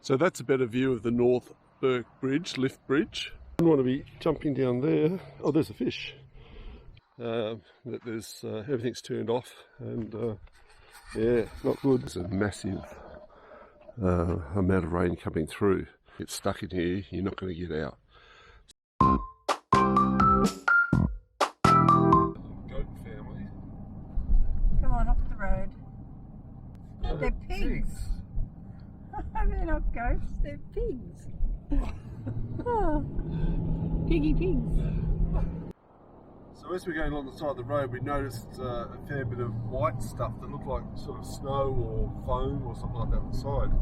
So that's a better view of the North Bourke Bridge, lift bridge. I don't want to be jumping down there. Oh, there's a fish. Everything's turned off, and yeah, not good. There's a massive amount of rain coming through. Get stuck in here, you're not going to get out. Goat family. Come on, off the road. They're pigs. They're not goats, they're pigs. Oh, piggy pigs. So as we're going along the side of the road, we noticed a fair bit of white stuff that looked like sort of snow or foam or something like that on the side.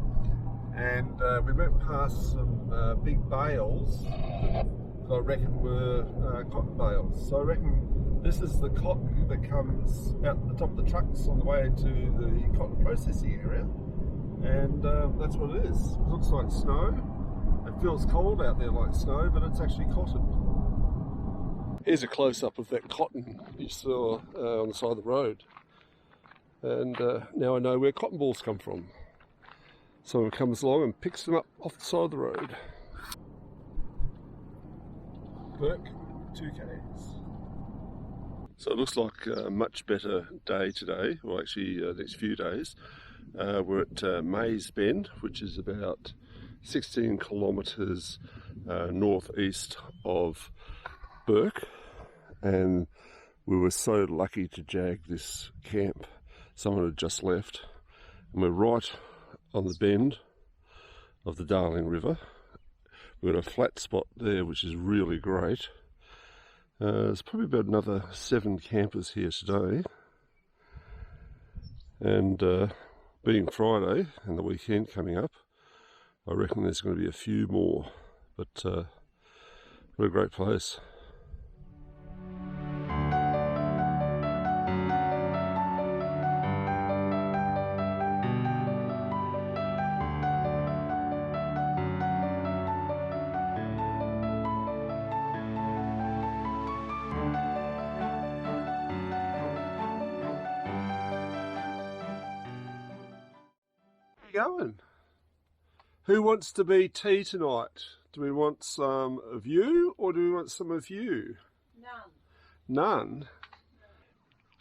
And we went past some big bales that I reckon were cotton bales. So I reckon this is the cotton that comes out the top of the trucks on the way to the cotton processing area. And that's what it is. It looks like snow. It feels cold out there like snow, but it's actually cotton. Here's a close-up of that cotton you saw on the side of the road. And now I know where cotton balls come from. Someone comes along and picks them up off the side of the road. Bourke, 2 Ks. So it looks like a much better day today, or actually the next few days. We're at Mays Bend, which is about 16 kilometres northeast of Bourke, and we were so lucky to jag this camp. Someone had just left, and we're right on the bend of the Darling River. We've got a flat spot there which is really great. There's probably about another 7 campers here today, and being Friday and the weekend coming up, I reckon there's going to be a few more, but what a great place. Going. Who wants to be tea tonight? Do we want some of you, or do we want some of you? None. None?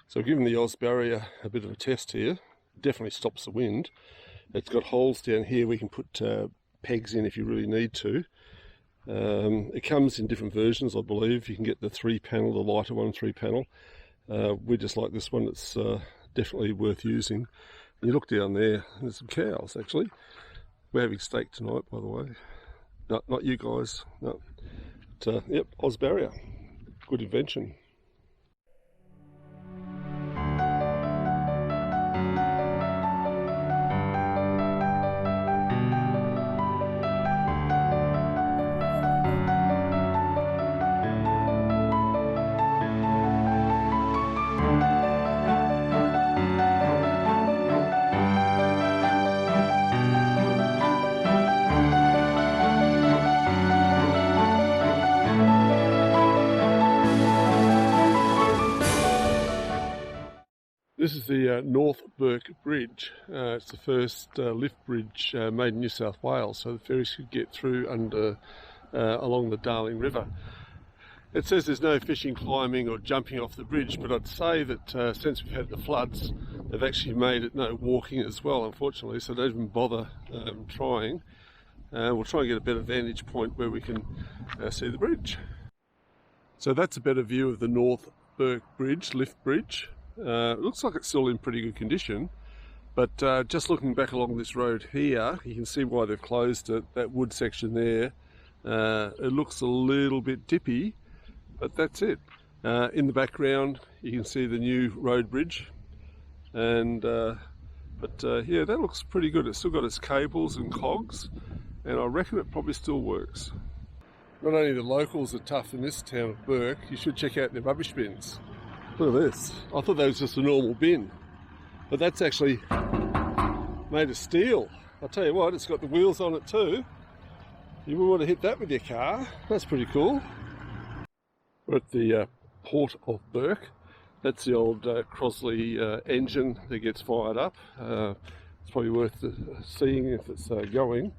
So I've given the Oz barrier a bit of a test here. Definitely stops the wind. It's got holes down here we can put pegs in if you really need to. It comes in different versions, I believe. You can get the 3-panel, the lighter one, 3-panel. We just like this one. It's definitely worth using. You look down there, there's some cows actually. We're having steak tonight, by the way. No, not you guys. No. But, yep, Oz barrier. Good invention. This is the North Bourke Bridge. It's the first lift bridge made in New South Wales, so the ferries could get through along the Darling River. It says there's no fishing, climbing or jumping off the bridge, but I'd say that since we've had the floods, they've actually made it no walking as well, unfortunately, so don't even bother trying. We'll try and get a better vantage point where we can see the bridge. So that's a better view of the North Bourke Bridge, lift bridge. It looks like it's still in pretty good condition, but just looking back along this road here, you can see why they've closed it. That wood section there, it looks a little bit dippy, but that's it. In the background you can see the new road bridge, and yeah, that looks pretty good. It's still got its cables and cogs, and I reckon it probably still works. Not only the locals are tough in this town of Bourke, you should check out their rubbish bins. Look at this. I thought that was just a normal bin, but that's actually made of steel. I I'll tell you what, it's got the wheels on it too. You wouldn't want to hit that with your car. That's pretty cool. We're at the port of Bourke. That's the old Crosley engine that gets fired up. It's probably worth seeing if it's going.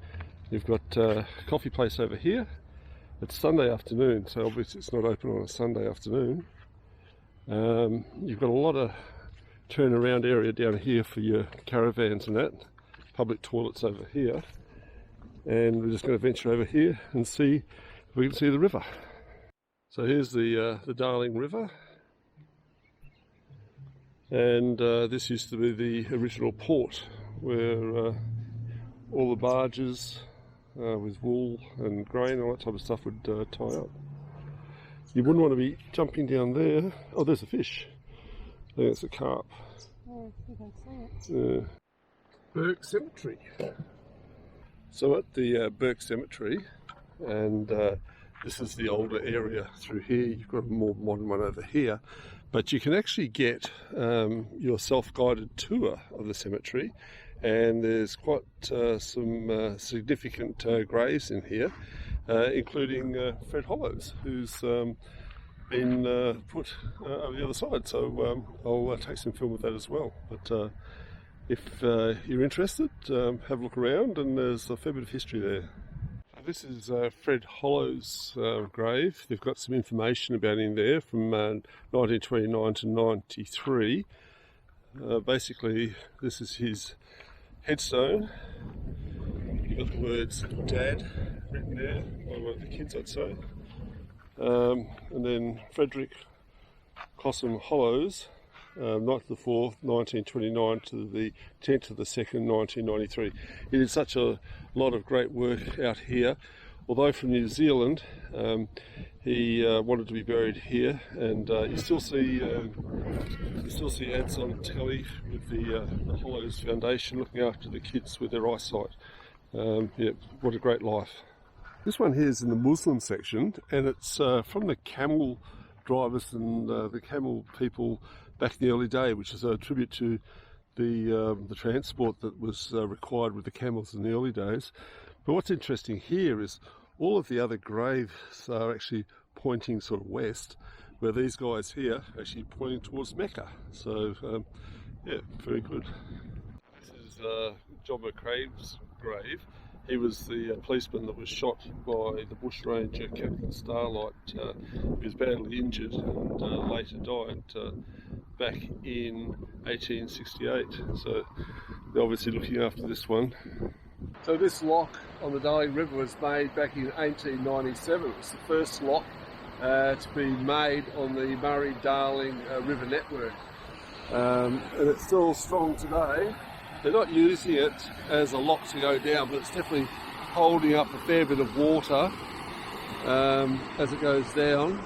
You've got a coffee place over here. It's Sunday afternoon, so obviously it's not open on a Sunday afternoon. You've got a lot of turnaround area down here for your caravans and that. Public toilets over here. And we're just going to venture over here and see if we can see the river. So here's the Darling River. And this used to be the original port where all the barges with wool and grain and all that type of stuff would tie up. You wouldn't want to be jumping down there. Oh, there's a fish. I think it's a carp. Oh, you can see it. Bourke Cemetery. So at the Bourke Cemetery, and this is the older area through here. You've got a more modern one over here. But you can actually get your self-guided tour of the cemetery, and there's quite some significant graves in here, including Fred Hollows, who's been put over the other side. So I'll take some film of that as well. But if you're interested, have a look around, and there's a fair bit of history there. This is Fred Hollow's grave. They've got some information about him there from 1929 to 93. Basically, this is his headstone. You've got the words Dad written there by one of the kids, I'd say. And then Frederick Cossum Hollows, 9th of the 4th, 1929 to the 10th of the 2nd, 1993. He did such a lot of great work out here. Although from New Zealand, he wanted to be buried here, and you still see ads on telly with the Hollows Foundation looking after the kids with their eyesight. Yeah, what a great life. This one here is in the Muslim section, and it's from the camel drivers and the camel people back in the early day, which is a tribute to the transport that was required with the camels in the early days. But what's interesting here is all of the other graves are actually pointing sort of west, where these guys here are actually pointing towards Mecca. So yeah, very good. This is John McCrae's grave. He was the policeman that was shot by the bush ranger Captain Starlight. He was badly injured and later died back in 1868. So they're obviously looking after this one. So this lock on the Darling River was made back in 1897. It was the first lock to be made on the Murray-Darling River network. And it's still strong today. They're not using it as a lock to go down, but it's definitely holding up a fair bit of water as it goes down.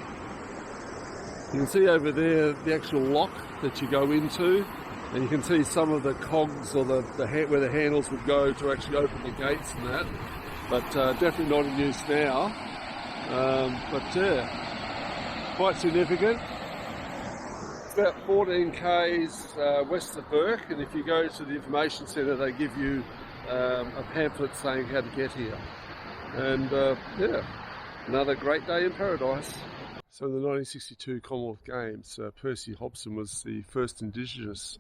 You can see over there the actual lock that you go into, and you can see some of the cogs or where the handles would go to actually open the gates and that, but definitely not in use now. But yeah, quite significant. It's about 14 k's west of Bourke, and if you go to the information centre, they give you a pamphlet saying how to get here. And yeah, another great day in paradise. So in the 1962 Commonwealth Games, Percy Hobson was the first Indigenous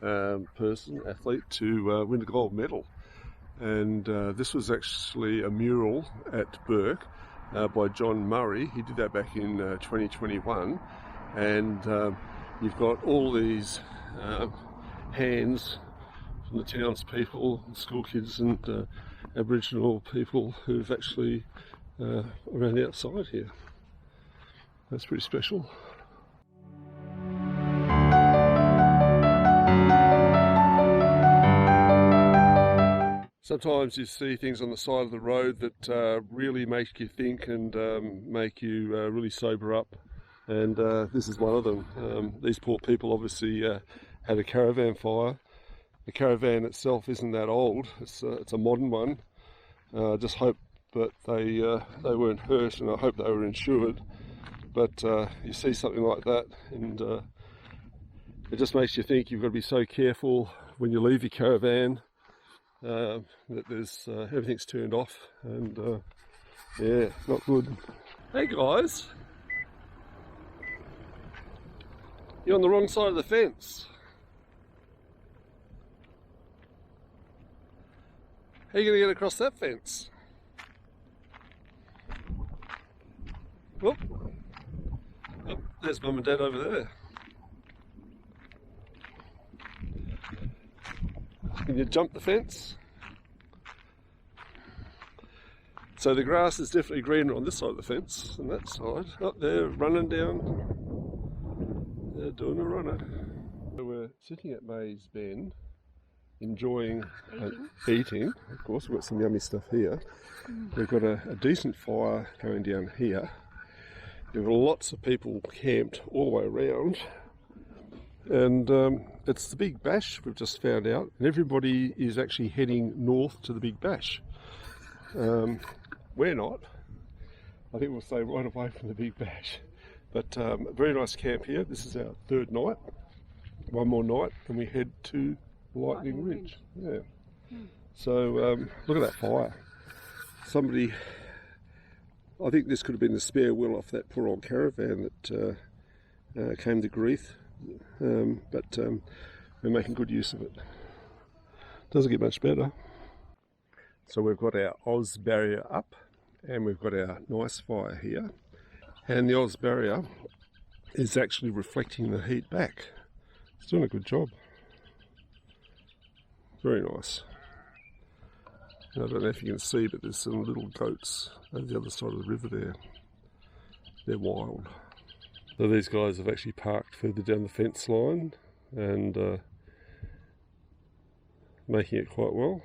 athlete to win a gold medal. And this was actually a mural at Bourke by John Murray. He did that back in 2021. And you've got all these hands from the townspeople, school kids and Aboriginal people who've actually around the outside here. That's pretty special. Sometimes you see things on the side of the road that really make you think and make you really sober up. And this is one of them. These poor people obviously had a caravan fire. The caravan itself isn't that old. It's a modern one. I just hope that they weren't hurt, and I hope they were insured. But you see something like that, and it just makes you think you've got to be so careful when you leave your caravan. that there's everything's turned off, and yeah, not good. Hey guys, you're on the wrong side of the fence. How are you going to get across that fence? Whoop. Oh, there's Mum and Dad over there. Can you jump the fence? So the grass is definitely greener on this side of the fence than that side. Up there, running down. They're doing a runner. So we're sitting at Mays Bend, enjoying eating. Of course, we've got some yummy stuff here. We've got a decent fire going down here. There were lots of people camped all the way around, and it's the Big Bash, we've just found out, and everybody is actually heading north to the Big Bash. We're not. I think we'll stay right away from the Big Bash, but a very nice camp here. This is our third night, one more night and we head to Lightning Ridge. Yeah. So look at that fire. Somebody, I think this could have been the spare wheel off that poor old caravan that came to grief, but we're making good use of it. Doesn't get much better. So we've got our Oz barrier up, and we've got our nice fire here, and the Oz barrier is actually reflecting the heat back. It's doing a good job. Very nice. I don't know if you can see, but there's some little goats over the other side of the river there. They're wild. So these guys have actually parked further down the fence line and making it quite well.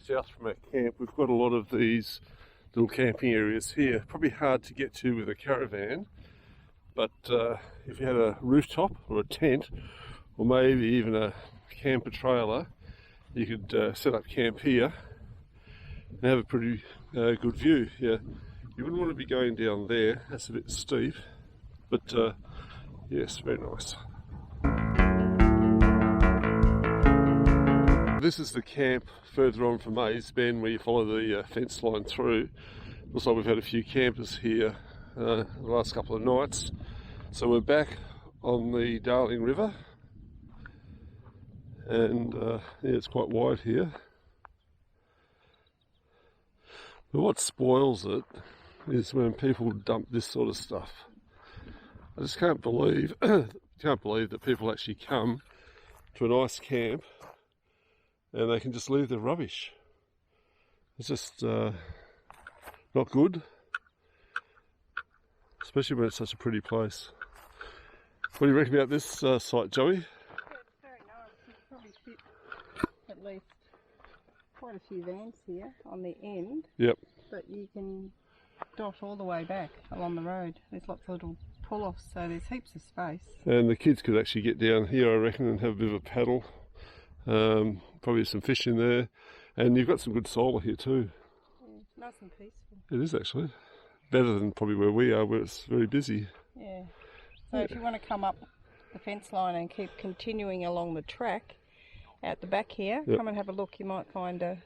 South from our camp, we've got a lot of these little camping areas here. Probably hard to get to with a caravan, but if you had a rooftop or a tent, or maybe even a camper trailer, you could set up camp here and have a pretty good view. Yeah, you wouldn't want to be going down there, that's a bit steep, but yes, very nice. This is the camp further on from Mays Bend, where you follow the fence line through. Looks like we've had a few campers here the last couple of nights. So we're back on the Darling River, and yeah, it's quite wide here. But what spoils it is when people dump this sort of stuff. I just can't believe that people actually come to a nice camp and they can just leave their rubbish. It's just not good, especially when it's such a pretty place. What do you reckon about this site, Joey? Yeah, it's very nice. You could probably fit at least quite a few vans here on the end. Yep. But you can dot all the way back along the road. There's lots of little pull-offs, so there's heaps of space. And the kids could actually get down here, I reckon, and have a bit of a paddle. Probably some fish in there, and you've got some good solar here too. Yeah, nice and peaceful. It is actually better than probably where we are, where it's very busy. Yeah. So if you want to come up the fence line and keep continuing along the track out the back here, come and have a look. You might find a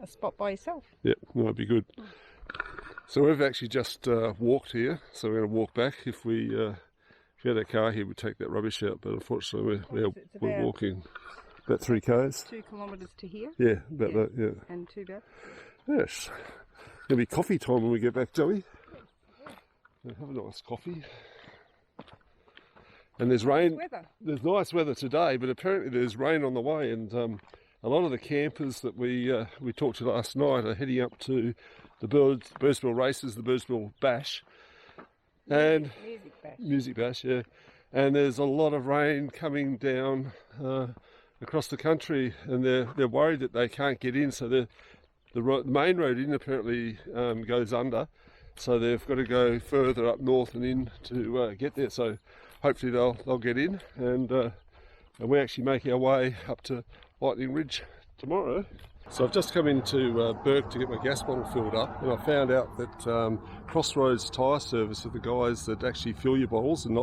spot by yourself. Yep, that'd be good. So we've actually just walked here, so we're going to walk back. If we had a car here, we'd take that rubbish out, but unfortunately we're walking. About 3 k's. 2 kilometres to here. Yeah, about that, yeah. And 2 back. Yes. It'll be coffee time when we get back, Joey. Yeah, have a nice coffee. And there's rain. Weather. There's nice weather today, but apparently there's rain on the way, and a lot of the campers that we talked to last night are heading up to the Birdsville races, the Birdsville Bash. And Music Bash, yeah. And there's a lot of rain coming down across the country, and they're worried that they can't get in, so the main road in apparently goes under, so they've got to go further up north and in to get there. So hopefully they'll get in, and and we actually make our way up to Lightning Ridge tomorrow. So I've just come into Bourke to get my gas bottle filled up, and I found out that Crossroads Tyre Service are the guys that actually fill your bottles, and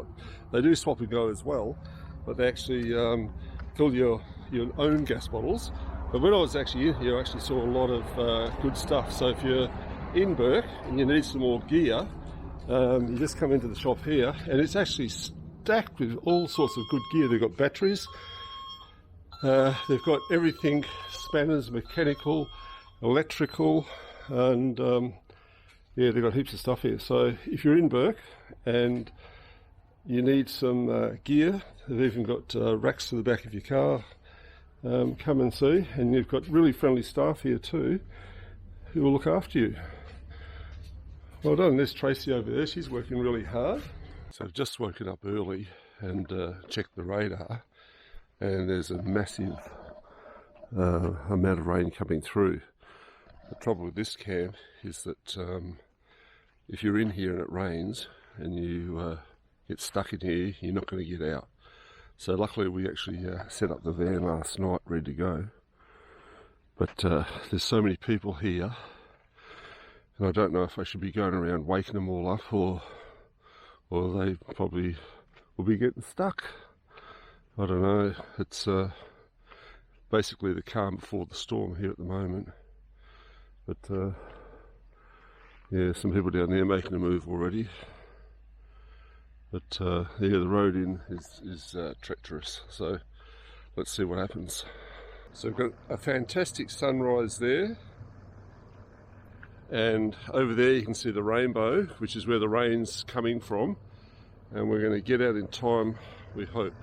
they do swap and go as well, but they actually fill your own gas bottles. But when I was actually in here, I actually saw a lot of good stuff. So if you're in Bourke and you need some more gear, you just come into the shop here, and it's actually stacked with all sorts of good gear. They've got batteries, they've got everything, spanners, mechanical, electrical, and yeah, they've got heaps of stuff here. So if you're in Bourke and you need some gear, they've even got racks to the back of your car. Come and see, and you've got really friendly staff here too who will look after you. Well done. There's Tracy over there, she's working really hard. So I've just woken up early and checked the radar, and there's a massive amount of rain coming through. The trouble with this camp is that if you're in here and it rains and you get stuck in here, you're not going to get out. So luckily we actually set up the van last night ready to go. But there's so many people here, and I don't know if I should be going around waking them all up, or they probably will be getting stuck. I don't know. It's basically the calm before the storm here at the moment. But yeah, some people down there making a move already. But yeah, the road in is treacherous, so let's see what happens. So we've got a fantastic sunrise there, and over there you can see the rainbow, which is where the rain's coming from, and we're going to get out in time, we hope.